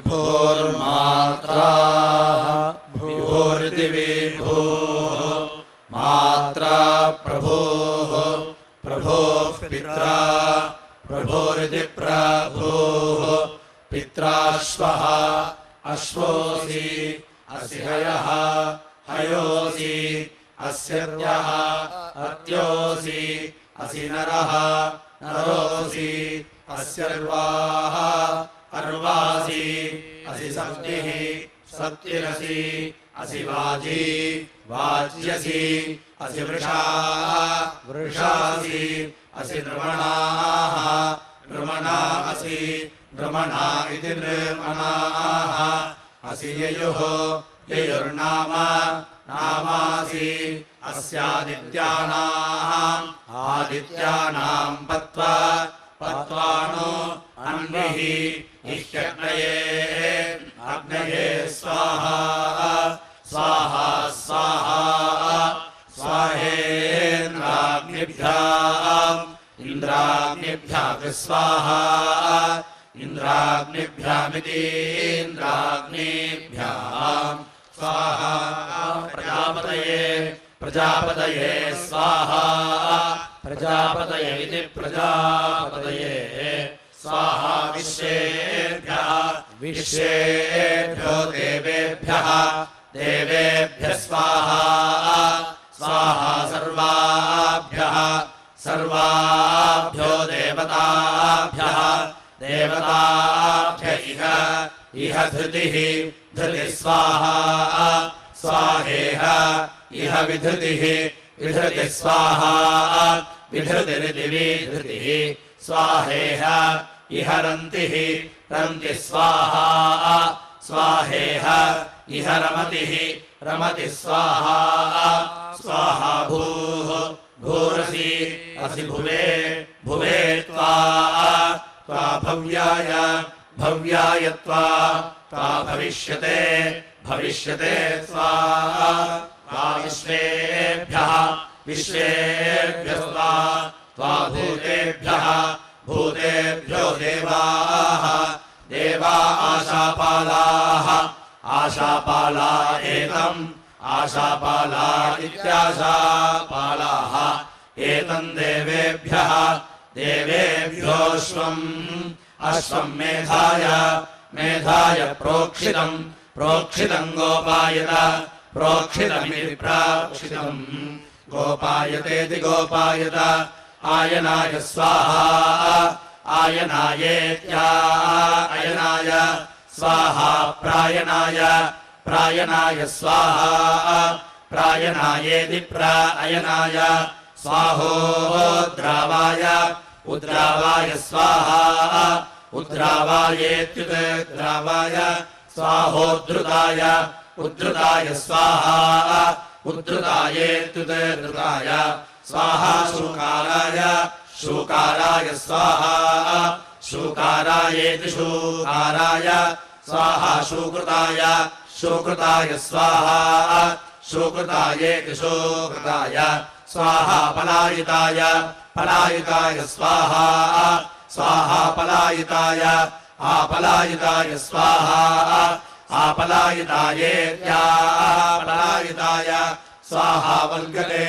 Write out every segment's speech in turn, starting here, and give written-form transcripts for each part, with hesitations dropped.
विभोर्मात्रा विभोरिति विभोः मात्रा प्रभोः प्रभोः पित्रा प्रभोरिति प्रभोः पित्राश्वः अश्वोऽसि असि हयः हयोऽसि अस्यर्यः अत्योऽसि असि नरः नरोऽसि अस्यर्वाः अर्वासि असि सप्तिः सप्तिरसि असि वाजी वाज्यसि असि वृषाः वृषासि असि नृमणाः नृमणा असि नृमणा इति नृमणाः असि ययुः ययुर्नाम नामासि अस्यादित्यानाम् आदित्यानाम् पत्वा पत्वानो अन्विः इह्यग्नये अग्नये स्वाहा स्वाहा स्वाहा स्वाहेन्द्राग्निभ्याम् इन्द्राग्निभ्याम् स्वाहा इन्द्राग्निभ्यामिति इन्द्राग्निभ्याम् स्वाहा प्रजापतये प्रजापतये स्वाहा प्रजापतये इति प्रजापतये स्वाहा विश्वेभ्यः विश्वेभ्यो देवेभ्यः देवेभ्यः स्वाहा स्वाहा सर्वाभ्यः सर्वाभ्यो देवताभ्यः देवताभ्य इह धृतिः धृतिः स्वाहा स्वाहेह इह विधृतिः विधृतिः स्वाहा विधृतिरिति विधृतिः स्वाहेह इह रन्तिः रन्तिः स्वाहा स्वाहेह इह रमतिः रमतिः स्वाहा स्वाहा भूः भूरसि असि भुवे भुवे त्वा भव्याय भव्याय त्वा भविष्यते भविष्यते त्वा विश्वेभ्यः विश्वेभ्यः त्वा भूतेभ्यः भूतेभ्यो देवाः देवा आशापालाः आशापाला एतम् आशापाला इत्याशापालाः एतम् देवेभ्यः देवेभ्योऽश्वम् अश्वम् मेधाय मेधाय प्रोक्षितम् प्रोक्षितम् गोपायत प्रोक्षितमिति प्राक्षितम् गोपायतेति गोपायत आयनाय स्वाहा आयनायेत्या अयनाय स्वाहा प्रायनाय प्रायनाय स्वाहा प्रायनायेति प्रायनाय स्वाहोद्रावाय उद्रावाय स्वाहा उद्रावायेत्युद्रावाय स्वाहोद्धृताय उद्धृताय स्वाहा उद्धृतायेत्युद्धृताय स्वाहा शूकाराय शूकाराय स्वाहा शूकारायेति शूकाराय स्वाहा शूकृताय शूकृताय स्वाहा शूकृतायेति शूकृताय स्वाहा पलायिताय पलायिताय स्वाहा स्वाहा पलायिताय आपलायिताय स्वाहा आपलायितायेत्यापलायिताय स्वाहा वल्गते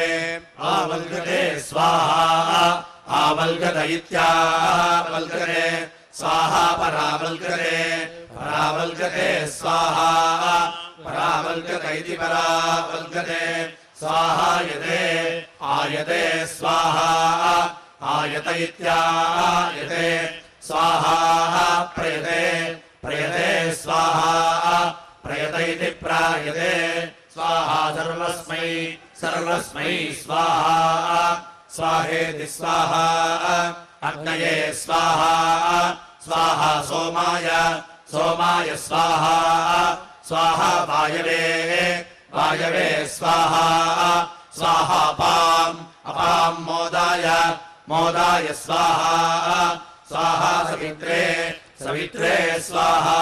आवल्गते स्वाहा आवल्गत इत्यावल्गते स्वाहा परावल्गते परावल्गते स्वाहा परावल्गत इति परावल्गते स्वाहायते आयते स्वाहा आयत इत्यायते स्वाहा प्रयते प्रयते स्वाहा प्रयत इति प्रायते स्वाहा सर्वस्मै सर्वस्मै स्वाहा स्वाहेति स्वाहा अग्नये स्वाहा स्वाहा सोमाय सोमाय स्वाहा स्वाहा वायवे वायवे स्वाहा स्वाहा अपाम् अपाम् मोदाय मोदाय स्वाहा स्वाहा सवित्रे सवित्रे स्वाहा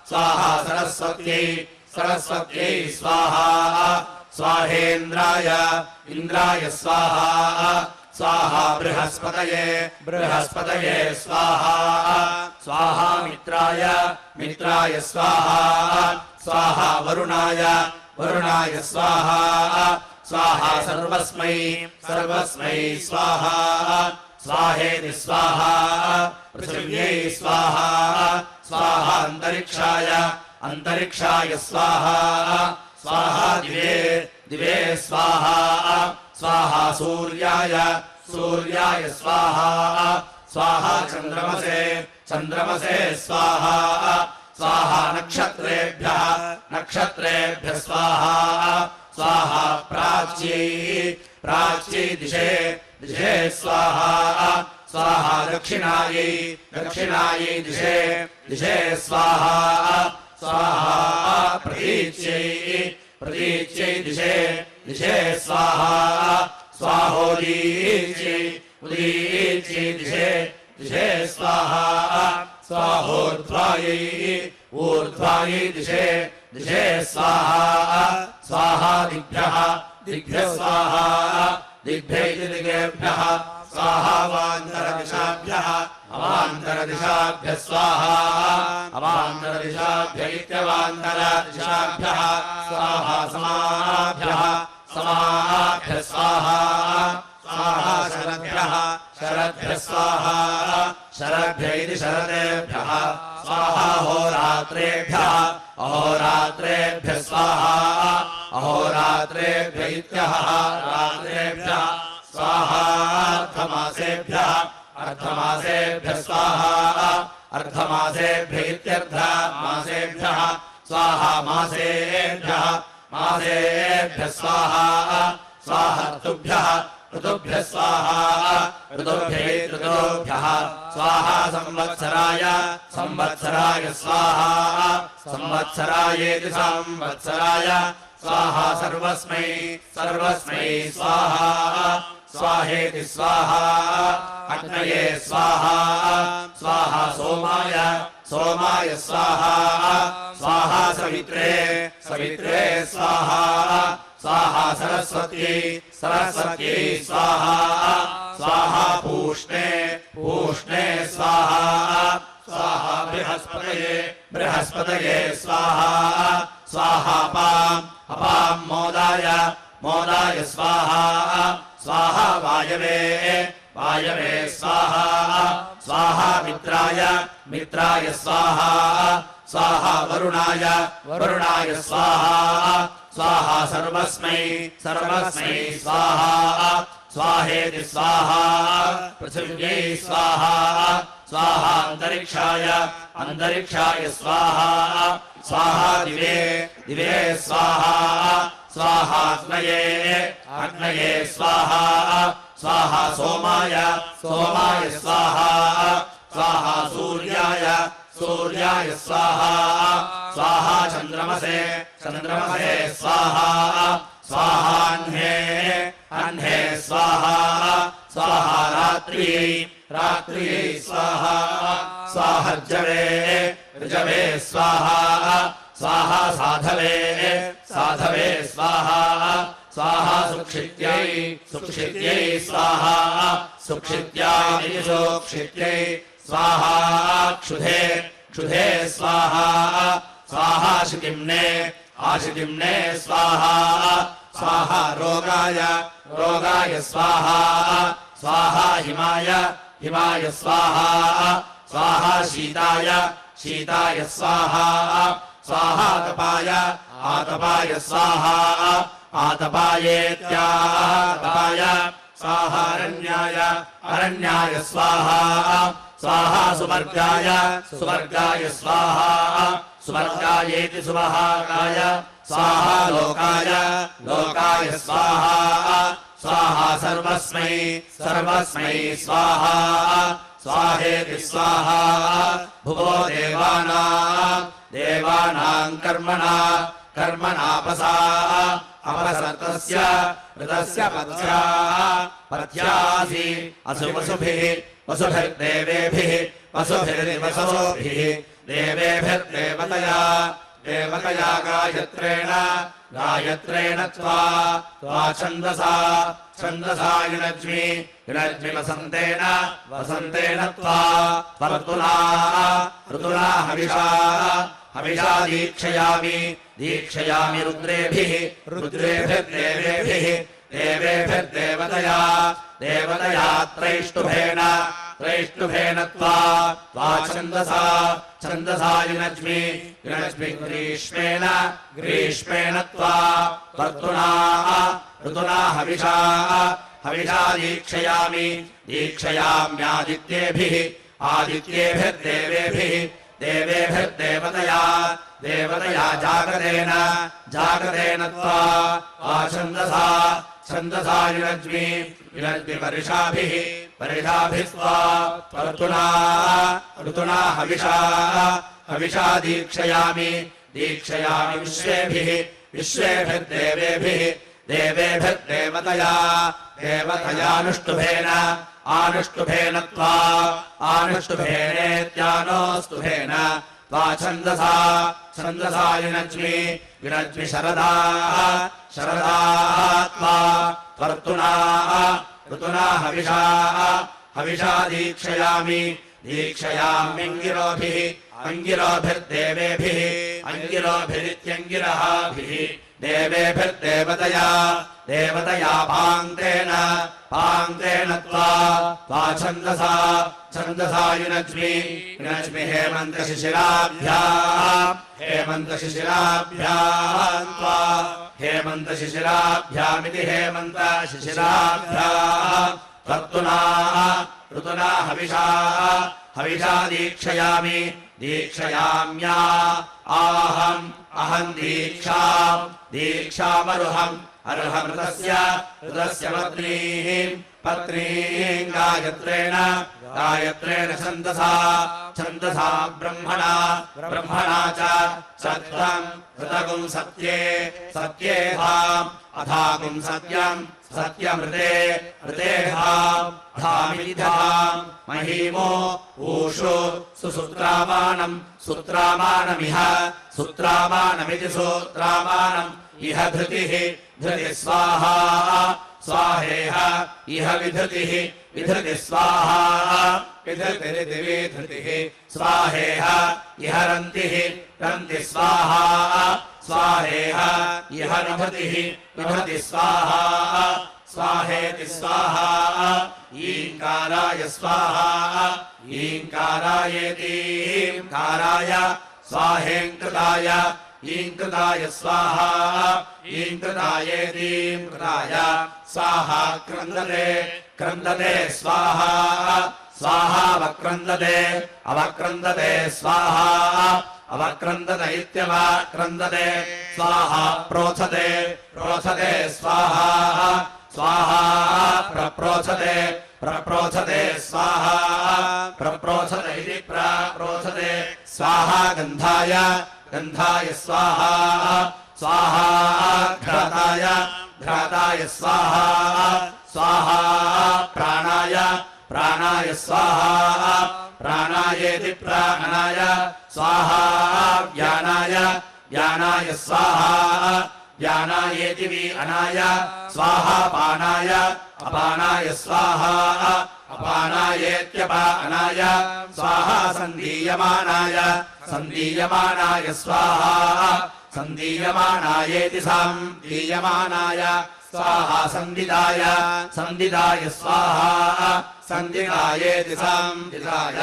स्वाहा सरस्वत्यै सरस्वत्यै स्वाहा स्वाहेन्द्राय इन्द्राय स्वाहा स्वाहा बृहस्पतये बृहस्पतये स्वाहा स्वाहा मित्राय मित्राय स्वाहा स्वाहा वरुणाय स्वाहा स्वाहा सर्वस्मै स्वाहा स्वाहेति स्वाहा पृथिव्यै स्वाहा स्वाहा अंतरिक्षाय स्वाहा स्वाहा दिवे स्वाहा स्वाहा सूर्याय स्वाहा स्वाहा चन्द्रमसे स्वाहा स्वाहा नक्षत्रेभ्यः स्वाहा स्वाहा प्राच्यै दिशे स्वाहा स्वाहा दक्षिणायै दिशे स्वाहा स्वाहा प्रतीच्यै दिशे स्वाहा स्वाहोदीच्यै दिशे स्वाहा स्वाहोर्ध्वायै दिशे स्वाहा स्वाहा दिग्भ्यः स्वाहा दिग्भ्यः स्वाहा अवान्तरदिशाभ्यः स्वाहा अवान्तरदिशाभ्य इत्यवान्तरदिशाभ्यः स्वाहा समाभ्यः स्वाहा स्वाहा शरद्भ्यः स्वाहा शरद्भ्य इति शरदेभ्यः स्वाहा अहोरात्रेभ्यः स्वाहा अहोरात्रेभ्य इत्यहोरात्रेभ्यः स्वाहा अर्धमासेभ्यः स्वाहा अर्धमासेभ्य इत्यर्धमासेभ्यः स्वाहा मासेभ्यः स्वाहा स्वाहा ऋतुभ्यः स्वाहा ऋतुभ्यः स्वाहा संवत्सराय स्वाहा संवत्सरायेति संवत्सराय स्वाहा सर्वस्मै स्वाहा स्वाहेति स्वाहा अग्नये स्वाहा स्वाहा सोमाय स्वाहा स्वाहा सवित्रे स्वाहा स्वाहा सरस्वत्यै स्वाहा स्वाहा पूष्णे स्वाहा स्वाहा बृहस्पतये स्वाहा स्वाहा अपां मोदाय स्वाहा स्वाहा वायवे स्वाहा स्वाहा मित्राय स्वाहा स्वाहा वरुणाय स्वाहा स्वाहा सर्वस्मै स्वाहा स्वाहेति स्वाहा पृथिव्यै स्वाहा स्वाहा अंतरिक्षाय स्वाहा स्वाहा दिवे स्वाहा स्वाहा अग्नये स्वाहा स्वाहा सोमाय स्वाहा स्वाहा सूर्याय स्वाहा स्वाहा चन्द्रमसे स्वाहा स्वाहाह्ने स्वाहा स्वाहा रात्रियै स्वाहा स्वाहर्जवे स्वाहा स्वाहा साधवे स्वाहा स्वाहा सुक्षित्यै स्वाहा सुक्षित्यै स्वाहा क्षुधे स्वाहा स्वाहा आशितिम्ने स्वाहा स्वाहा रोगाय स्वाहा स्वाहा हिमाय स्वाहा स्वाहा शीताय स्वाहा स्वाहा आतपाय स्वाहा आतपायेत्यातपाय स्वाहा अरण्याय स्वाहा स्वाहा सुवर्गाय स्वाहा सुवर्गायेति सुवहागाय स्वाहा लोकाय स्वाहा स्वाहा सर्वस्मै स्वाहा स्वाहेति स्वाहा भुवो देवानां कर्मणापसा अपसर्तस्य ऋतस्य पथ्यासि वसुभिर्देवेभिः वसुभिर्वसोभिः देवेभिर्देवतया देवतया गायत्रेण गायत्रेण त्वा छन्दसा छन्दसा युनज्मि युनज्मि वसन्तेन वसन्तेन त्वा ऋतुना ऋतुना हविषा हविषा दीक्षयामि दीक्षयामि रुद्रेभिः रुद्रेभिर्देवेभिः देवेभिर्देवतया देवतया त्रैष्टुभेन त्रैष्टुभेन त्वा छन्दसा छन्दसा युनज्मि युनज्मि ग्रीष्मेण ग्रीष्मेण त्वा ऋतुना ऋतुना हविषा हविषा दीक्षयामि दीक्षयाम्यादित्येभिः आदित्येभिर्देवेभिः देवेभिर्देवतया देवतया जागरेण जागरेण त्वा छन्दसा छन्दसा युनज्मि युनज्मि वर्षाभिः वर्षाभिस्त्वा ऋतुना ऋतुना हविषा हविषा दीक्षयामि दीक्षयामि विश्वेभिः विश्वेभिर्देवेभिः देवेभिर्देवतया देवतयानुष्टुभेन आनुष्टुभेन त्वा आनुष्टुभेनेत्यानोस्तुभेन त्वा छन्दसा छन्दसा युनज्मि युनज्मि शरदा शरदा त्वा ऋतुना ऋतुना हविषा हविषा दीक्षयामि दीक्षयाम्यङ्गिरोभिः अङ्गिरोभिर्देवेभिः अङ्गिरोभिरित्यङ्गिरहाभिः देवेभिर्देवतया देवतया पाङ्क्तेन पाङ्क्तेन त्वा छन्दसा छन्दसा युनज्मि युनज्मि हेमन्तशिशिराभ्याम् हेमन्तशिशिराभ्याम् त्वा हेमन्तशिशिराभ्यामिति हेमन्तशिशिराभ्याम् ऋतुना ऋतुना हविषा हविषा दीक्षयामि दीक्षयाम्या आहम् अहम् दीक्षाम् दीक्षामरुहम् अर्हम् ऋतस्य पत्नीम् गायत्रेण गायत्रेण छन्दसा छन्दसा ब्रह्मणा ब्रह्मणा च सत्त्वम् ऋतगुम् सत्ये सत्येधाम् अधागुम् सत्यम् सत्यमृते ऋतेधाम् धामिधाम् महीमो ऊषु सुसूत्रामाणम् सूत्रामाणमिह सूत्रामाणमिति सूत्रामाणम् इह धृतिः धृतिः स्वाहा स्वाहेह इह विधृतिः विधृतिः स्वाहा विधृतिरिति विधृतिः स्वाहेह इह रन्तिः रन्तिः स्वाहा स्वाहेह इह विधृतिः विधृतिः स्वाहा स्वाहेति स्वाहा ईङ्काराय स्वाहा ईङ्कारायेतीङ्काराय स्वाहेङ्कृताय ईङ्कृताय स्वाहा ईङ्कृतायेतीङ्कृताय स्वाहा क्रन्दते क्रन्दते स्वाहा स्वाहावक्रन्दते अवक्रन्दते स्वाहा अवक्रन्दत इत्यवक्रन्दते स्वाहा प्रोथते प्रोथते स्वाहा स्वाहा प्रप्रोथते प्रप्रोथते स्वाहा प्रप्रोथते इति प्रप्रोथते स्वाहा गन्धाय गन्धाय स्वाहा स्वाहा घ्राताय घ्राताय स्वाहा स्वाहा प्राणाय प्राणाय स्वाहा प्राणायेति प्राणाय स्वाहा व्यानाय व्यानाय स्वाहा व्यानायेति विअनाय स्वाहा पानाय अपानाय स्वाहा अपानायेत्यपानाय स्वाहा सन्दीयमानाय सन्दीयमानाय स्वाहा सन्दीयमानायेति सन्दीयमानाय स्वाहा सन्दिदाय सन्दिदाय स्वाहा सन्दिदायेति सन्दिदाय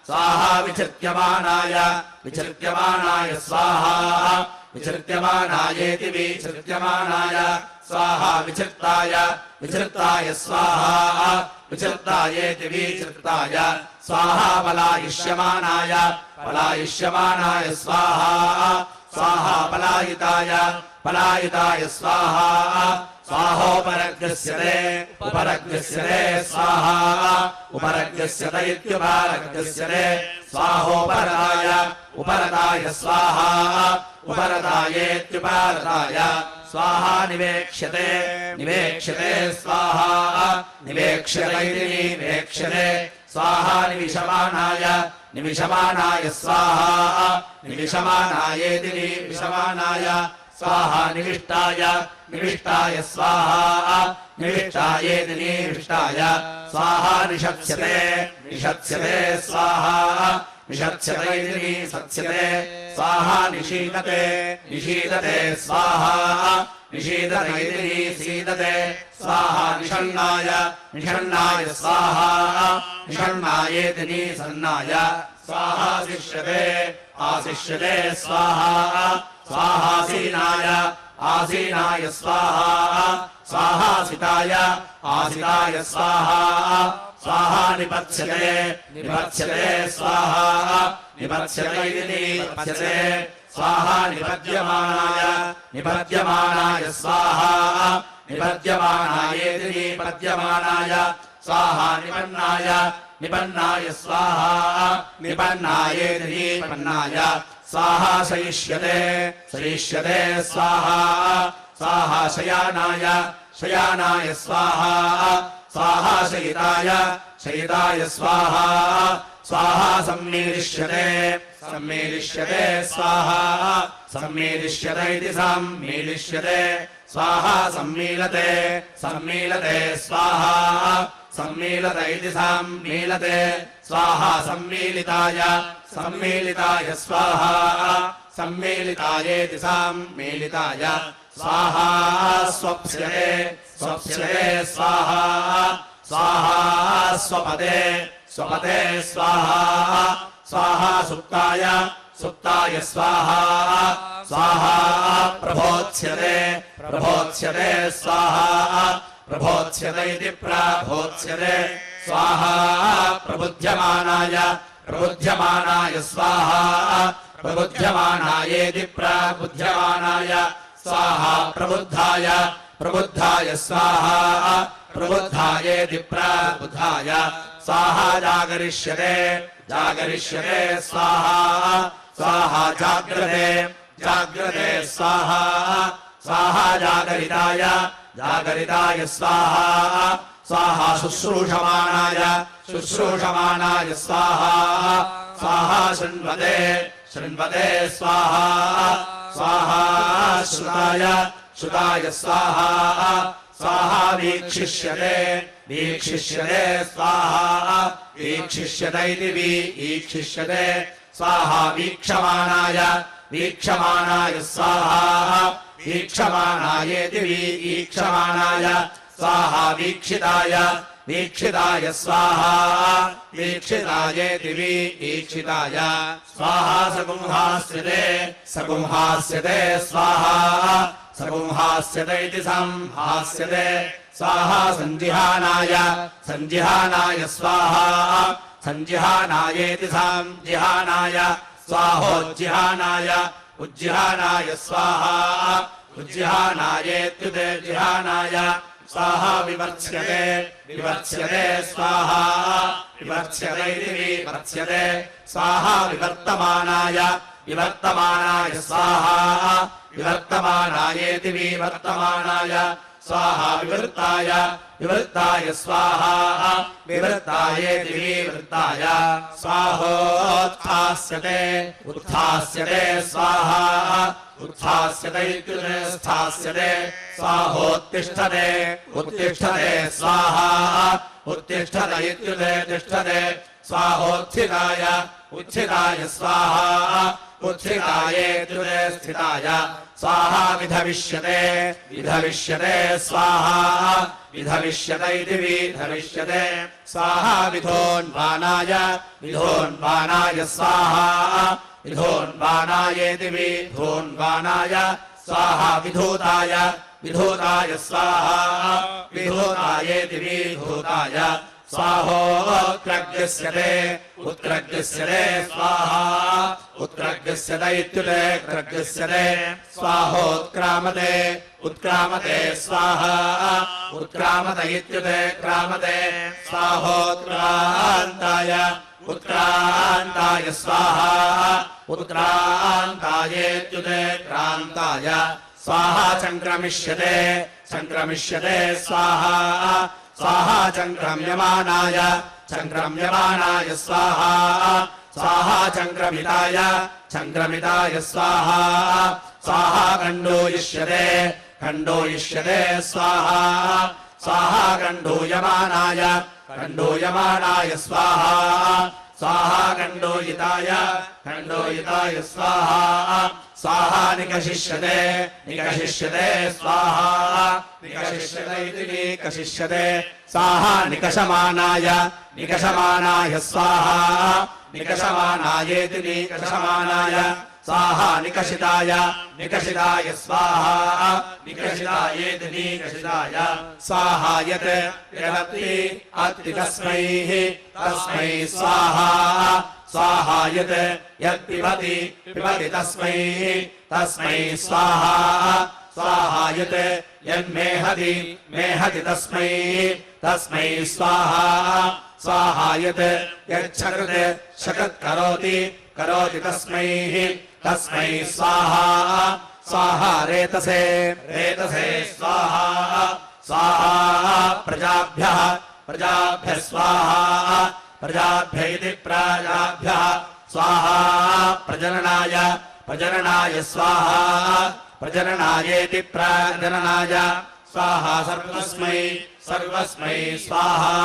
स्वाहा विचिर्त्यमानाय विचिर्त्यमानाय स्वाहा विचिर्त्यमानायेति विचिर्त्यमानाय स्वाहा विचिर्ताय विचिर्ताय स्वाहा विचिर्तायेति विचिर्ताय स्वाहा पलायिष्यमानाय पलायिष्यमानाय स्वाहा स्वाहा पलायिताय पलायिताय स्वाहा स्वाहोपरग्रस्यते उपरग्रस्यते स्वाहा उपरग्रस्यते इत्युपरग्रस्यते स्वाहोपरदाय उपरदाय स्वाहा उपरदायेत्युपरदाय स्वाहा निवेक्ष्यते निवेक्ष्यते स्वाहा निवेक्ष्यते निवेक्ष्यते स्वाहा निविशमानाय निविशमानाय स्वाहा निविशमानायेति निविशमानाय स्वाहा निविष्टाय निविष्टाय स्वाहा निविष्टायेति निविष्टाय स्वाहा निषत्स्यते निषत्स्यते स्वाहा निषत्स्यते निषत्स्यते स्वाहा निशीतते निशीतते स्वाहा निशीतते निशीतते स्वाहा निषण्णाय निषण्णाय स्वाहा निषण्णायेति निषण्णाय स्वाहा शिष्यते आशिष्यते स्वाहा स्वाहासीनाय आसीनाय स्वाहा स्वाहासिताय आसिताय स्वाहा स्वाहा निपत्स्यते निपत्स्यते स्वाहा निपत्स्यते निपत्स्यते स्वाहा निपद्यमानाय निपद्यमानाय स्वाहा निपद्यमानायेति निपद्यमानाय स्वाहा निपन्नाय निपन्नाय स्वाहा निपन्नायेति निपन्नाय स्वाहा शयिष्यते शयिष्यते स्वाहा स्वाहा शयानाय शयानाय स्वाहा स्वाहा शयिताय शयिताय स्वाहा स्वाहा सम्मीलिष्यते सम्मीलिष्यते स्वाहा सम्मीलिष्यते इति सम्मीलिष्यते स्वाहा सम्मीलते सम्मीलते स्वाहा सम्मीलते इति सम्मीलते स्वाहा सम्मीलिताय सम्मीलिताय स्वाहा सम्मीलितायेति सम्मीलिताय स्वाहा स्वप्स्यते स्वप्स्यते स्वाहा स्वाहा स्वपदे स्वपदे स्वाहा स्वाहा सुप्ताय सुप्ताय स्वाहा स्वाहा प्रभोत्स्यते प्रभोत्स्यते स्वाहा प्रभोत्स्यते इति प्रभोत्स्यते स्वाहा प्रबुध्यमानाय प्रबुध्यमानाय स्वाहा प्रबुध्यमानायेति प्रबुध्यमानाय स्वाहा प्रबुद्धाय प्रबुद्धाय स्वाहा प्रबुद्धायेति प्रबुद्धाय स्वाहा जागरिष्यते जागरिष्यते स्वाहा स्वाहा जाग्रते जाग्रते स्वाहा स्वाहा जागरिताय जागरिताय स्वाहा स्वाहा शुश्रूषमाणाय शुश्रूषमाणाय स्वाहा स्वाहा शृण्वते शृण्वते स्वाहा स्वाहा श्रुताय श्रुताय स्वाहा स्वाहा वीक्षिष्यते वीक्षिष्यते स्वाहा वीक्षिष्यते इति वीक्षिष्यते स्वाहा वीक्षमाणाय वीक्षमाणाय स्वाहा वीक्षमाणायेति वीक्षमाणाय स्वाहा वीक्षिताय वीक्षिताय स्वाहा वीक्षितायेति वीक्षिताय स्वाहा सगुंहास्यते सगुंहास्यते स्वाहा सगुंहास्यते इति संहास्यते स्वाहा सञ्जिहानाय सञ्जिहानाय स्वाहा सञ्जिहानायेति संजिहानाय स्वाहोज्जिहानाय उज्जिहानाय स्वाहा उज्जिहानायेत्युज्जिहानाय स्वाहा विवर्च्यते विवर्च्यते स्वाहा विवर्च्यते इति विवर्च्यते स्वाहा विवर्तमानाय विवर्तमानाय स्वाहा विवर्तमानायेति विवर्तमानाय स्वाहा विवृत्ताय विवृत्ताय स्वाहा विवृत्तायेति विवृत्ताय स्वाहोत्थास्यते उत्थास्यते स्वाहा उत्थास्यते इत्युत्थास्यते स्वाहोत्तिष्ठते उत्तिष्ठते स्वाहा उत्तिष्ठते इत्युत्तिष्ठते स्वाहोत्थिताय उत्थिताय स्वाहा उत्थितायेत्युत्थिताय स्वाहा विधविष्यते विधविष्यते स्वाहा विधविष्यते इति विधविष्यते स्वाहा विधोन्वानाय विधोन्वानाय स्वाहा विधोन्वानायेति विधोन्वानाय स्वाहा विधूताय विधूताय स्वाहा विधूतायेति विधूताय स्वाहोत्क्रग्यस्यते उत्क्रग्यस्यते स्वाहा उत्क्रग्यस्यते इत्युते क्रग्यस्यते स्वाहोत्क्रामते उत्क्रामते स्वाहा उत्क्रामत इत्युते क्रामते स्वाहोत्क्रान्ताय उत्क्रान्ताय स्वाहा उत्क्रान्तायेत्युते क्रान्ताय स्वाहा चङ्क्रमिष्यते चङ्क्रमिष्यते स्वाहा स्वाहा चङ्क्रम्यमानाय चङ्क्रम्यमानाय स्वाहा स्वाहा चङ्क्रमिताय चङ्क्रमिताय स्वाहा स्वाहा खण्डोयिष्यते खण्डोयिष्यते स्वाहा स्वाहा खण्डूयमानाय खण्डूयमानाय स्वाहा स्वाहा खण्डोयिताय खण्डोयिताय स्वाहा स्वाहा निकषिष्यते निकषिष्यते स्वाहा निकषिष्यते इति निकषिष्यते स्वाहा निकषमानाय निकषमानाय स्वाहा निकषमानायेति निकषमानाय स्वाहा निकषिताय निकषिताय स्वाहा निकषितायेति निकषिताय स्वाहा यत् यदति अति तस्मै तस्मै स्वाहा स्वाहा यत् यत्पिबति पिबति तस्मै तस्मै स्वाहा स्वाहा यत् यन्मेहति मेहति तस्मै तस्मै स्वाहा स्वाहा यत् यच्छकृत् शकत् करोति करोति तस्मै तस्मै स्वाहा स्वाहा रेतसे रेतसे स्वाहा स्वाहा प्रजाभ्यः प्रजाभ्यः स्वाहा प्रजाभ्य इति प्रजाभ्यः स्वाहा प्रजननाय प्रजननाय स्वाहा प्रजननायेति प्रजननाय स्वाहा सर्वस्मै सर्वस्मै स्वाहा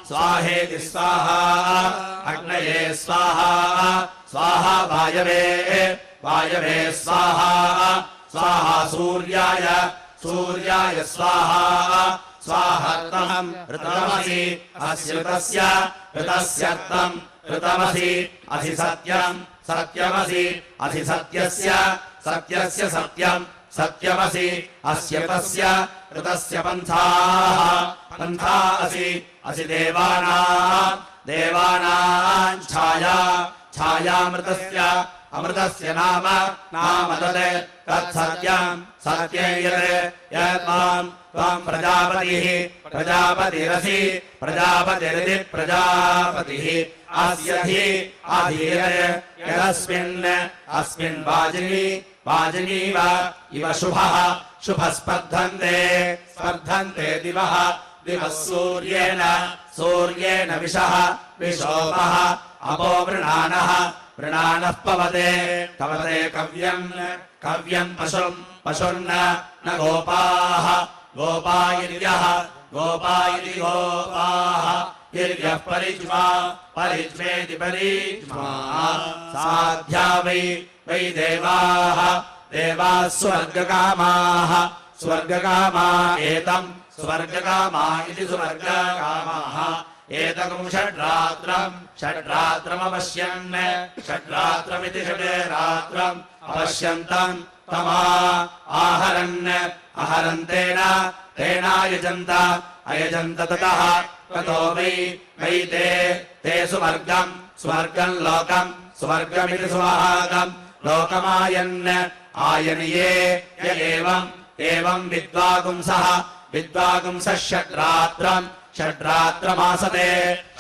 स्वाहेति स्वाहा अग्नये स्वाहा स्वाहा वायवे वायवे स्वाहा स्वाहा सूर्याय सूर्याय स्वाहा स्वाहार्तम् ऋतमसि अस्य ऋतस्यर्तम् ऋतमसि असि सत्यम् सत्यमसि असि सत्यस्य सत्यस्य सत्यम् सत्यमसि अस्य तस्य ऋतस्य पन्थाः पन्था असि असि देवानाम् देवानाम् छाया छायामृतस्य अमृतस्य नाम नाम तत् तत्सत्यम् सत्यं यत् यत्त्वाम् त्वाम् प्रजापतिः प्रजापतिरसि प्रजापतिरिति प्रजापतिः अस्य हि अधीरत् यदस्मिन् अस्मिन् वाजिनी वाजिनीव इव शुभः शुभः स्पर्धन्ते स्पर्धन्ते दिवः दिवः सूर्येण सूर्येण विशः विशोभः अपो वृणानः वृणानः पवते पवते कव्यम् कव्यम् पशुम् पशुर्न न गोपाः गोपा इर्यः गोपा इति गोपाः इर्यः परिज्मा परिज्मेति परिज्मा साध्या वै वै देवाः देवाः स्वर्गकामाः स्वर्गकामा एतम् स्वर्गकामा इति स्वर्गकामाः एतकम् षड्रात्रम् षड्रात्रमपश्यन् षड्रात्रमिति षड्रात्रम् अपश्यन्तम् तमा आहरन् अहरन्तेन तेनायजन्त अयजन्त ततः ततो वै वै ते सुवर्गम् स्वर्गम् लोकम् स्वर्गमिति सुभागम् लोकमायन् आयनिये य एवम् विद्वागुंसः विद्वागुंसः षड्रात्रम् षड्रात्रमासते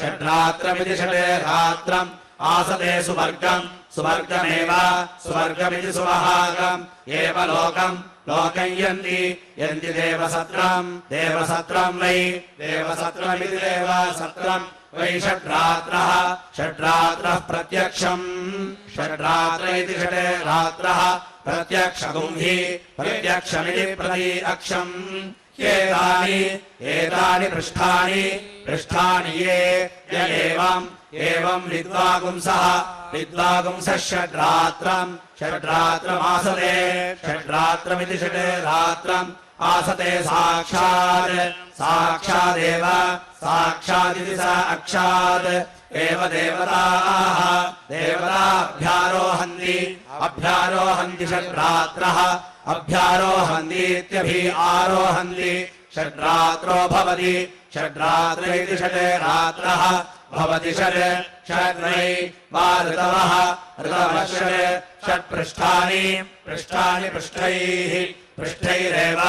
षड्रात्रमिति षड्रात्रम् आसते सुवर्गम् सुवर्गमेव सुवर्गमिति सुवहागम् एव लोकम् लोकम् यन्ति यन्ति देवसत्रम् देवसत्रम् वै देवसत्रमिति देवसत्रम् वै षड्रात्रः षड्रात्रः प्रत्यक्षम् षड्रात्र इति षड्रात्रः प्रत्यक्षगुंहि प्रत्यक्षमिति प्रत्यक्षम् एतानि पृष्ठानि पृष्ठानि ये एवम् विद्वागुंसः विद्वागुंसः षड्रात्रम् षड्रात्रमासते षड्रात्रमिति षड्रात्रम् आसते साक्षात् साक्षादेव साक्षादिति साक्षात् एव देवताः देवताभ्यारोहन्ति अभ्यारोहन्ति षड्रात्रः अभ्यारोहन्तीत्यभि आरोहन्ति षड्रात्रो भवति षड्रात्र इति षड्रात्रः भवति षड्वै वा ऋतवः षट्पृष्ठानि पृष्ठैः पृष्ठैरेव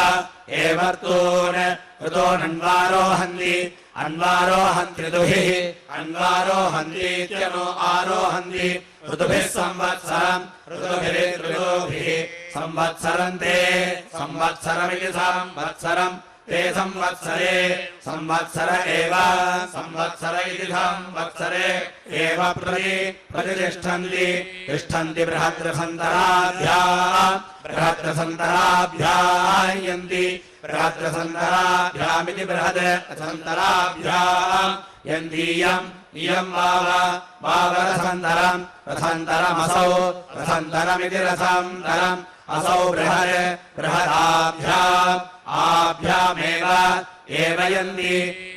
ऋतोनन्वारोहन्ति अन्वारोहन्ति ऋतुभिः अन्वारोहन्तीत्यनो आरोहन्ति ऋतुभिः संवत्सरम् ऋतुभिः संवत्सरन्ते संवत्सरमिति संवत्सरम् ते संवत्सरे संवत्सर एव संवत्सर इति संवत्सरे एव तिष्ठन्ति बृहद्रसन्तराभ्याम् यन्ति बृहद्रसन्तराभ्यामिति बृहद्रसन्तराभ्याम् यन्तीयम् इयम् वावरसन्तरम् रसन्तरमसौ रसन्तरमिति रसन्तरम् असौ बृहदाभ्याम् आभ्यामेव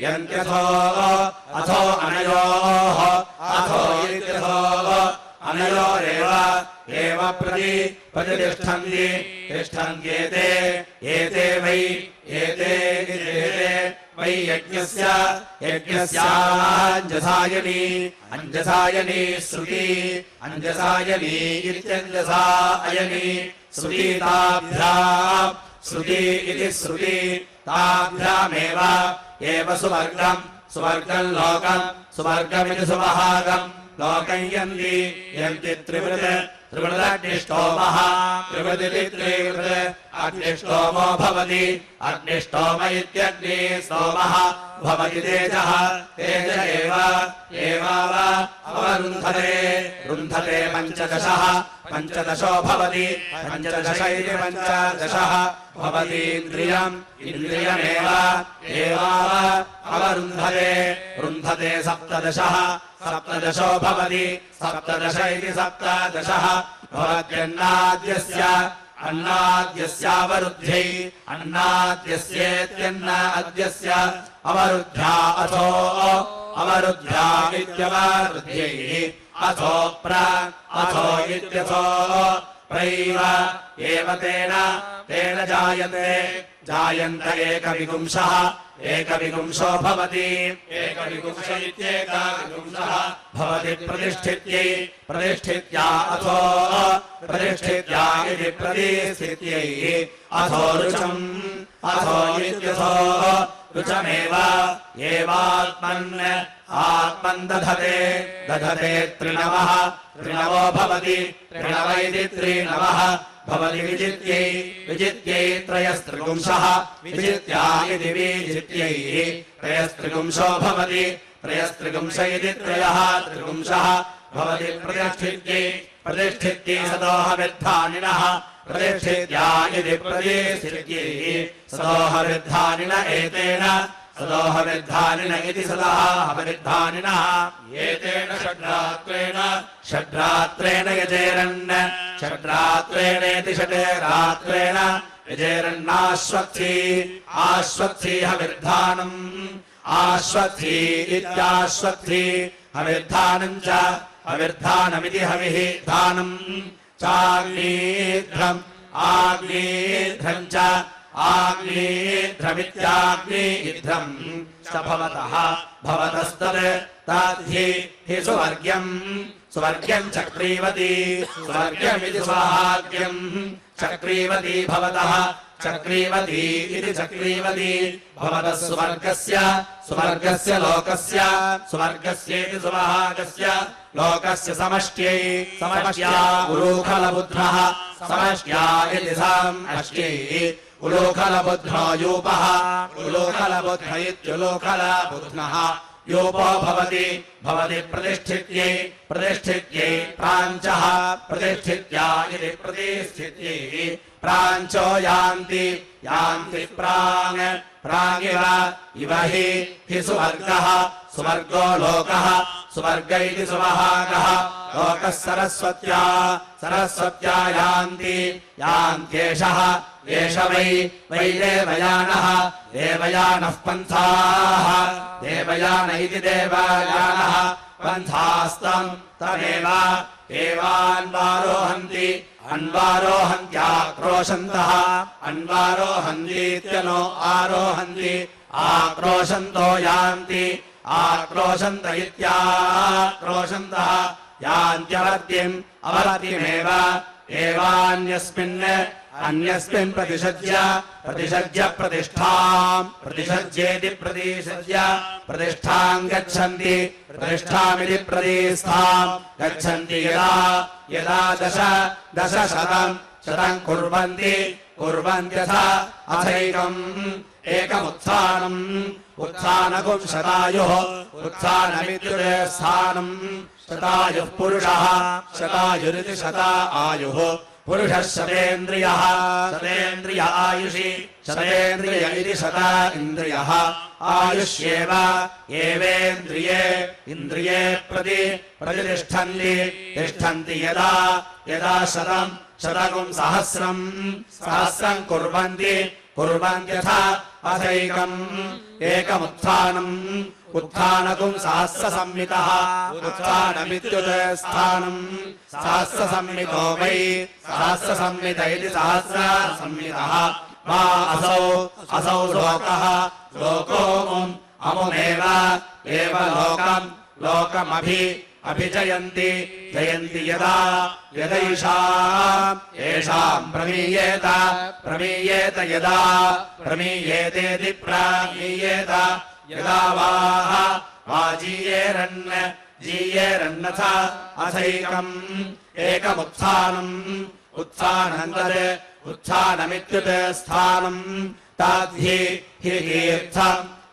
यन्त्यथो अथो अनयोः अनयोरेव तिष्ठन्त्येते वै यज्ञस्याञ्जसायनी श्रुति अञ्जसायनी इत्यञ्जसायनी श्रुति ताभ्याम् श्रुति इति श्रुति ताभ्यामेव सुवर्गम् सुवर्गमिति सुवहागम् लोकम् यन्ति त्रिवृदग्निष्टोमः त्रिवृदिति त्रिवृद् अग्निष्टोमो भवति अग्निष्टोम इत्यग्निस्तोमः भवति तेजः तेज रुन्धते पञ्चदशो भवति पञ्चदश इति पञ्चदशः भवति इन्द्रियमेव रुन्धते सप्तदशो भवति सप्तदश इति सप्तदशः अन्नाद्यस्यावरुद्ध्यै अन्नाद्यस्येत्यन्नाद्यस्य अवरुद्ध्या अवरुद्ध्या इत्यवरुद्ध्यैः अथो इत्यथो प्रैव एव तेन जायन्त एकविंशो भवति एकविंश इत्येकविंशः भवति प्रतिष्ठित्या अथो प्रतिष्ठित्या इति प्रतिष्ठित्यै अथो इत्यथो रुचमेव आत्मन् दधते त्रिणवो भवति त्रिणव इति त्रिणवः भवति विजित्यै त्रयस्त्रिपुंसः विजित्या इति विजित्यै त्रयस्त्रिपुंसो भवति त्रयस्त्रिपुंस इति त्रयः त्रिपुंसः भवति प्रतिष्ठित्यै सदोहविद्धानिनः प्रतिष्ठित्या इति प्रतिष्ठित्यै सदोहविद्धानिन एतेन सदोहविद्धानिन इति सदोहविद्धानिनः एतेन षड्रात्रेण यजेरन् षड्रात्रेणेति षड्रात्रेण यजेरन्नाश्वत्थी हविर्धानम् आश्वत्थी इत्याश्वत्थी हविर्धानम् च हविर्धानमिति हविः धानम् चाग्नीध्रम् आग्नीध्रम् च आग्नीध्रमित्याग्नीध्रम् च भवतस्तत् तद्धि सुवर्ग्यम् चक्रीवती सुवर्ग्यमिति स्वाहाग्यम् चक्रीवती भवतः चक्रीवती इति चक्रीवती भवतः सुवर्गस्य लोकस्य सुवर्गस्येति सुवहागस्य लोकस्य समष्ट्यै समष्ट्या उलूखलबुध्नः समष्ट्या इति समष्ट्यै उलूखलबुध्नो यूपः उलूखलबुध्न इत्युलूखलबुध्नः यूपो भवति प्रतिष्ठित्यै प्राञ्चः प्रतिष्ठित्या इति प्रतिष्ठित्यै प्राञ्चो यान्ति प्रागिव इव हि सुवर्गः सुवर्गो लोकः सुवर्ग इति सुवहागः लोकः सरस्वत्या यान्त्येषः एष वै देवयानः पन्थाः देवयान इति देवयानः पन्थास्तम् तमेव एवान्वारोहन्ति अन्वारोहन्त्याक्रोशन्तः अन्वारोहन्तीत्यनो आरोहन्ति आक्रोशन्तो यान्ति आक्रोशन्त इत्याक्रोशन्तः यान्त्यवर्तिम् अवर्तिमेव अन्यस्मिन् प्रतिषज्य प्रतिषज्येति प्रतिष्ठाम् गच्छन्ति प्रतिष्ठामिति प्रतिष्ठाम् गच्छन्ति यदा दशशतम् कुर्वन्त्यथा एकमुत्थानम् उत्थानकुम् शतायुः उत्थानमित्युते स्थानम् शतायुः पुरुषः शतायुरिति शता आयुः पुरुषः शतेन्द्रियः शतेन्द्रिय आयुषि शतेन्द्रिय इति शता इन्द्रियः आयुष्येव इन्द्रिये तिष्ठन्ति यदा शतकुम् सहस्रम् कुर्वन्त्यथा एकमुत्थानम् उत्थानकुम् सहस्रसंमितः उत्थानमित्युते स्थानम् सहस्रसंमितो वै सहस्रसंमित इति सहस्रसंमितः वा असौ लोको अमुमेव लोकमभिजयन्ति येषाम् प्रमीयेत यदा प्रमीयेतेति प्रमीयेत यदा वा जीयेरन्नथ एकमुत्थानम् उत्थानम् उत्थानमित्युते स्थानम् तद्धि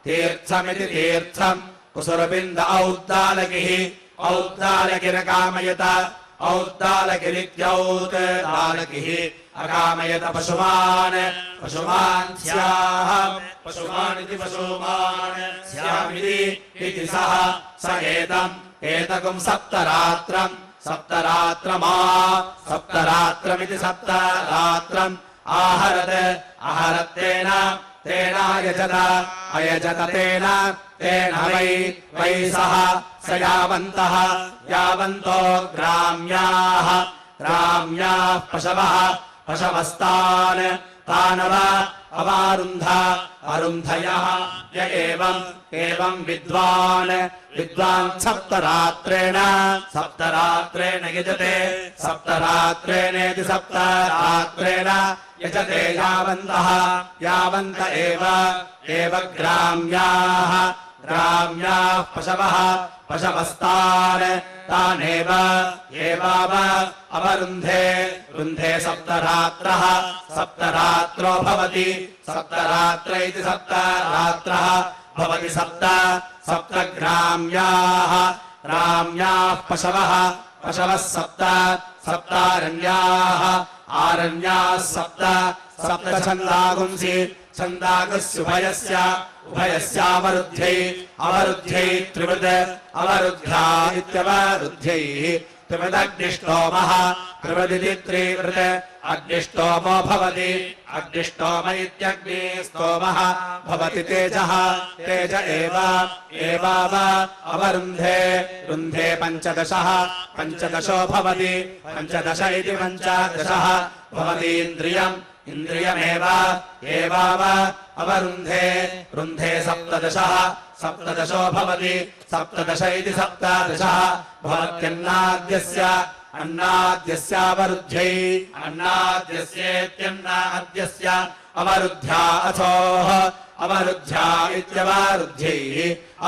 तीर्थमिति तीर्थम् कुसुरबिन्द औद्दालगिरकामयत औद्दालगिरित्यौद्दालगिः अकामयत पशुमान् पशुमानिति पशुमान् स्यामिति सः स एतकुम् सप्तरात्रमिति सप्तरात्रम् आहरतेन अयजत तेन वै सः स यावन्तो ग्राम्याः पशवस्तान् तानव अरुन्धयः य एवम् विद्वान् सप्तरात्रेण यजते सप्तरात्रेणेति सप्तरात्रेण यजते यावन्त एव ग्राम्याः पशवस्तान् तानेव रुन्धे सप्तरात्रो भवति सप्तरात्र इति सप्तरात्रः भवति सप्तग्राम्याः पशवः सप्तारण्याः आरण्याः सप्तछन्दागुंसि उभयस्यावरुद्ध्यै त्रिवृत् अवरुद्ध्या इत्यवरुद्ध्यैः त्रिवृदग्निष्टोमः त्रिवृदिति त्रिवृत् अग्निष्टोमो भवति अग्निष्टोम इत्यग्निस्तोमः भवति तेजः तेज एवाव रुन्धे पञ्चदशो भवति पञ्चदश इति पञ्चदशः भवति इन्द्रियमेवाव रुन्धे सप्तदशो भवति सप्तदश इति सप्तदशः भवत्यन्नाद्यस्यावरुद्ध्यै अन्नाद्यस्येत्यन्नाद्यस्य अवरुद्ध्या अवरुद्ध्या इत्यवरुद्ध्यैः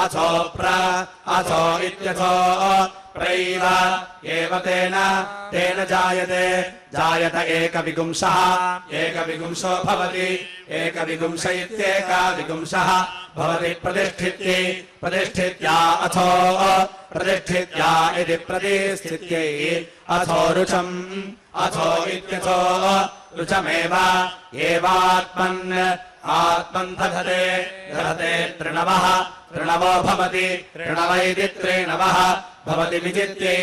अथो इत्यथो प्रैव एव तेन जायत एकविगुंशो भवति एकविगुंश इत्येकविगुंशः भवति प्रतिष्ठित्या प्रतिष्ठित्या इति प्रतिष्ठित्यै अथो रुचम् अथो इत्यथो रुचमेव आत्मन् दधते तृणवो भवति तृणव इति त्रिणवः भवति विजित्यै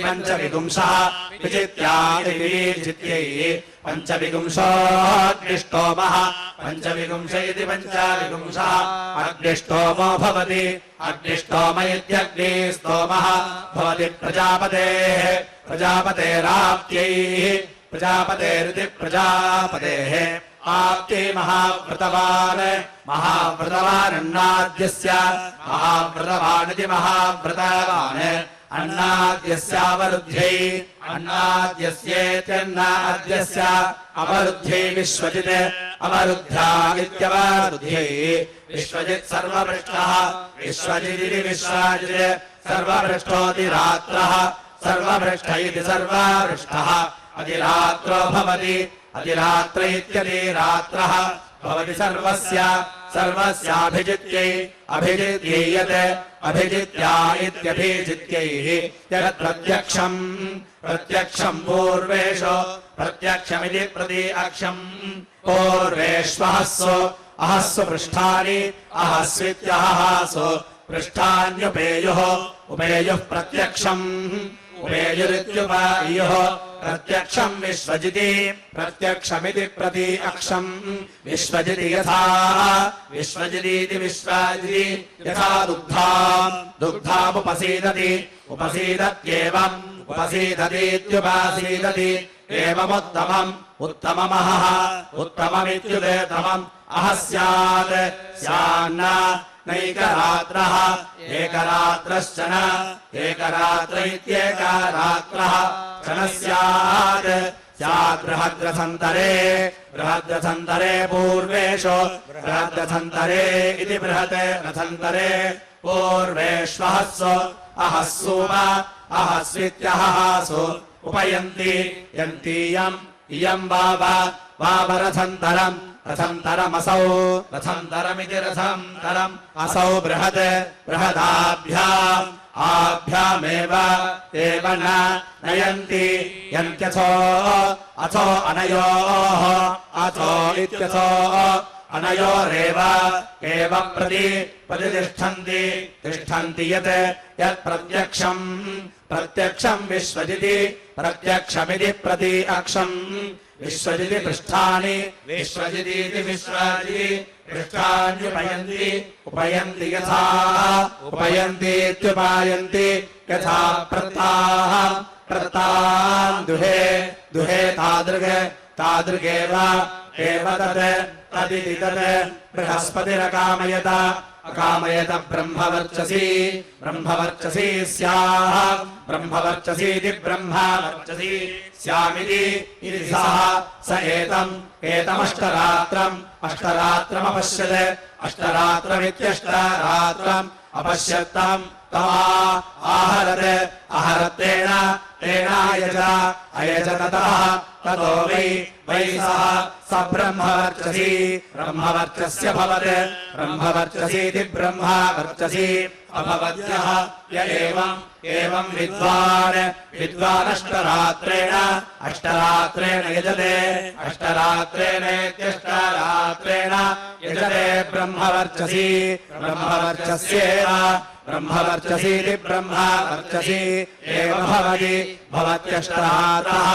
पञ्चविगुंशः विजित्या इति विजित्यै पञ्चविगुंशोऽग्निष्टोमः पञ्चविगुंश इति पञ्चविगुंशः अग्निष्टोमो भवति अग्निष्टोम इत्यग्निस्तोमः भवति प्रजापतेराप्त्यैः प्रजापतेरिति प्रजापतेः आप्ते महाव्रतवान् महाव्रतवानन्नाद्यस्य महाव्रतवानिति महाव्रतवान् अन्नाद्यस्यावरुद्ध्यै अन्नाद्यस्येत्यन्नाद्यस्य अवरुद्ध्यै विश्वजित् अवरुद्ध्या इत्यवरुद्ध्यै विश्वजित् सर्वपृष्ठः विश्वजिदिति विश्वजित् सर्वपृष्ठोऽतिरात्रः सर्वपृष्ठ इति सर्वपृष्ठः अधिरात्रो भवति अधिरात्र इत्यधिरात्रः भवति सर्वस्य सर्वस्याभिजित्यै अभिजित्यै यत् अभिजित्या इत्यभिजित्यैः यत् प्रत्यक्षम् प्रत्यक्षम् पूर्वेषु प्रत्यक्षमिति प्रत्यक्षम् पूर्वेष्वहस्सु अहस्सु पृष्ठानि अहस्वित्यहसु पृष्ठान्युपेयुः उपेयुः प्रत्यक्षम् उपेयुरित्युपायुः प्रत्यक्षम् विश्वजिति प्रत्यक्षमिति प्रत्यक्षम् विश्वजिति यथा विश्वजितीति विश्वजिति यथा दुग्धामुपसीदति उपसीदत्येवम् उपसीदतीत्युपासीदति एवमुत्तमम् उत्तममहः उत्तममित्युदेतमम् अहः स्यात् स्यान्न नैकरात्रः एकरात्रश्चन एकरात्र इत्येकरात्रः क्षणः स्यात् स्यात् बृहद्रथन्तरे बृहद्रथन्तरे पूर्वेषु बृहद्रथन्तरे इति बृहत् रथन्तरे पूर्वेष्वहस्सु अहस्सूम अहस्वित्यहसु उपयन्ति यन्तीयम् इयम् वावरथन्तरम् रथन्तरमसौ रथन्तरमिति रथन्तरम् असौ बृहत् बृहदाभ्याम् आभ्यामेव एव नयन्ति यन्त्यथो अथो अनयोः अथो इत्यथो अनयोरेव एव प्रतितिष्ठन्ति तिष्ठन्ति यत् यत्प्रत्यक्षम् प्रत्यक्षम् विश्वजिति प्रत्यक्षमिति प्रत्यक्षम् विश्वजिति पृष्ठानि विश्वजितीति विश्वजिति पृष्ठान्युपयन्ति उपयन्ति यथा उपयन्तीत्युपायन्ति यथा प्रत्ताः प्रत्तान् दुहे दुहे तादृगेव एव तदिति तत् बृहस्पतिरकामयत अकामयत ब्रह्मवर्चसी ब्रह्मवर्चसी स्याः ब्रह्मवर्चसीति ब्रह्मवर्चसी स्यामिति इति सः स एतमष्टरात्रम् अष्टरात्रमपश्यत् अष्टरात्रमित्यष्टरात्रम् अपश्यत्तम् आहरत् आहरत्तेन तेनायज अयज ततः ततो वै स ब्रह्मवर्चसी ब्रह्मवर्चस्य भवत् ब्रह्मवर्चसीति ब्रह्मवर्चसी अभवद्यः य एवम् विद्वानष्टरात्रेण अष्टरात्रेण यजते अष्टरात्रेणेत्यष्टरात्रेण यजते ब्रह्मवर्चसी ब्रह्मवर्चस्येव ब्रह्मवर्चसीति ब्रह्मवर्चसी एव भवति भवत्यष्टरात्रः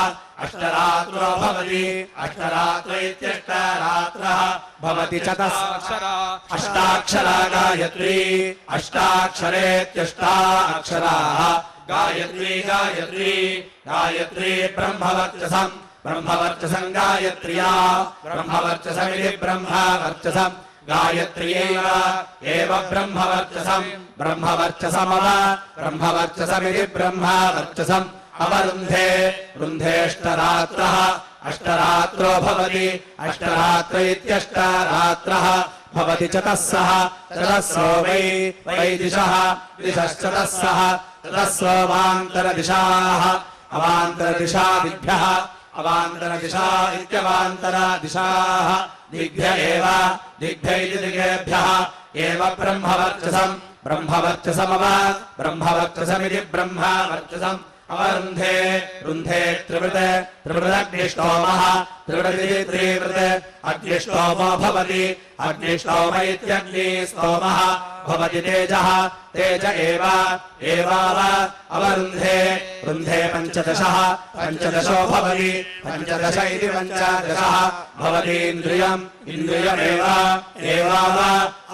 अष्टरात्रो भवति अष्टरात्र इत्यष्टरात्रः भवति चतुष्षरा अष्टाक्षरा गायत्री अष्टाक्षरेत्यष्टाक्षराः गायत्री गायत्री गायत्री ब्रह्मवर्चसम् ब्रह्मवर्चसम् गायत्र्या ब्रह्मवर्चसमिति ब्रह्मवर्चसम् गायत्र्यैव एव ब्रह्मवर्चसम् ब्रह्मवर्चसमव ब्रह्मवर्चसमिति ब्रह्मवर्चसम् अवरुन्धे रुन्धेष्टरात्रः अष्टरात्रो भवति अष्टरात्र इत्यष्टरात्रः भवति चतुस्सः चतुस्सो वै दिशः दिशश्चतुस्सः चतुस्सो अवान्तरदिशाः अवान्तरदिशादिभ्यः अवान्तरदिशा इत्यवान्तरदिशाः दिग्भ्य एव दिग्भ्य इति दिगेभ्यः एव ब्रह्मवर्चसम् ब्रह्मवर्चसमव ब्रह्मवर्चसमिति ब्रह्मवर्चसम् अवरुन्धे रुन्धे त्रिवृदग्निष्टोमः त्रिवृदिति त्रिवृत् अग्निष्टोमो भवति अग्निष्टोम इत्यग्निस्तोमः भवति तेजः तेज एवाव अवरुन्धे रुन्धे पञ्चदशः पञ्चदशो भवति पञ्चदश इति पञ्चदशः भवति इन्द्रियम् इन्द्रियमेव एवाव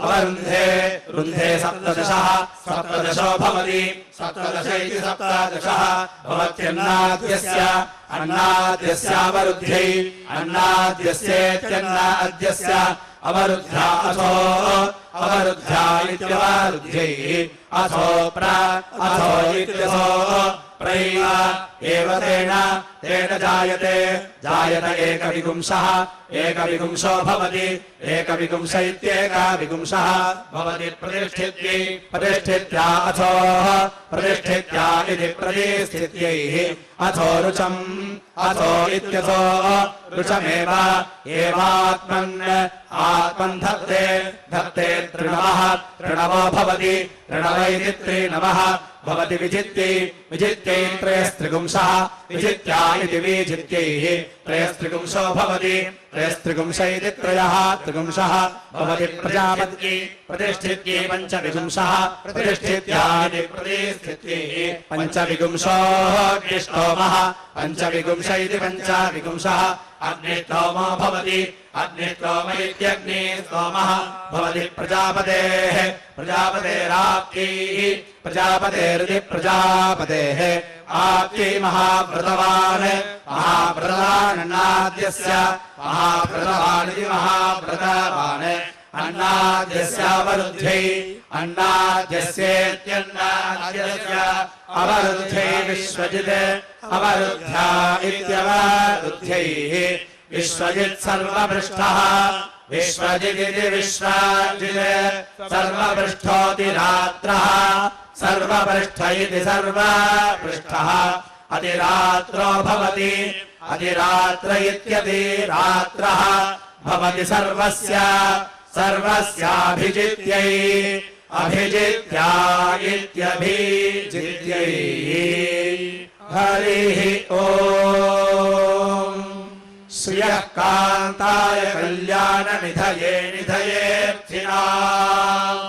अवरुन्धे रुन्धे सप्तदशः सप्तदशो भवति सप्तदश इति सप्तदशः भवत्यन्नाद्यस्य अन्नाद्यस्यावरुध्यै अन्नाद्यस्येत्यन्नाद्यस्य अवरुद्ध्या अथो अवरुद्ध्या इत्यवरुध्यै अथो अथो इत्यथो प्रैव एव तेन जायते एकविगुंसः एकविगुंसो भवति एकविगुंस इत्येकविगुंसः भवति प्रतिष्ठित्या अथो प्रतिष्ठित्या इति प्रतिष्ठित्यैः अथो रुचम् अथो इत्यथो रुचमेव एवात्मन् आत्मन् धत्ते तृणवो भवति तृणव इति त्रिणवः भवति विजित्यै त्रयस्त्रिगुंसः विजित्या इति विजित्यैः त्रयस्त्रिगुंसो भवति त्रयस्त्रिगुंस इति त्रयः त्रिगुंसः भवति प्रजापत्यै प्रतिष्ठित्यै पञ्चविगुंसः प्रतिष्ठित्या इति प्रतिष्ठित्यैः पञ्चविगुंसोऽग्निष्टोमः पञ्चविगुंस इति पञ्चविगुंसः अग्निष्टोमो भवति अग्निष्टोम इत्यग्निष्टोमः भवति प्रजापतेः प्रजापतेराप्त्यैः प्रजापतेरिति प्रजापतेः आप्त्यै महाव्रतवान् महाव्रतवानन्नाद्यस्य महाव्रतवानिति महाव्रतवान् अन्नाद्यस्यावरुध्यै अन्नाद्यस्येत्यन्नाद्यस्य अवरुध्यै विश्वजित् अवरुद्ध्या इत्यवरुध्यैः विश्वजित् सर्वपृष्ठः विश्वजिदिति विश्वजित् सर्वपृष्ठोऽतिरात्रः सर्वपृष्ठ इति सर्वपृष्ठः अतिरात्रो भवति अतिरात्र इत्यतिरात्रः भवति सर्वस्याभिजित्यै अभिजित्या इत्यभिजित्यै हरिः ॐ श्रियः कान्ताय कल्याणनिधये निधयेऽर्थिनाम्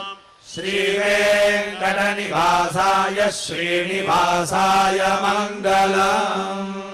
श्रीवेङ्कटनिवासाय श्रीनिवासाय मङ्गलम्।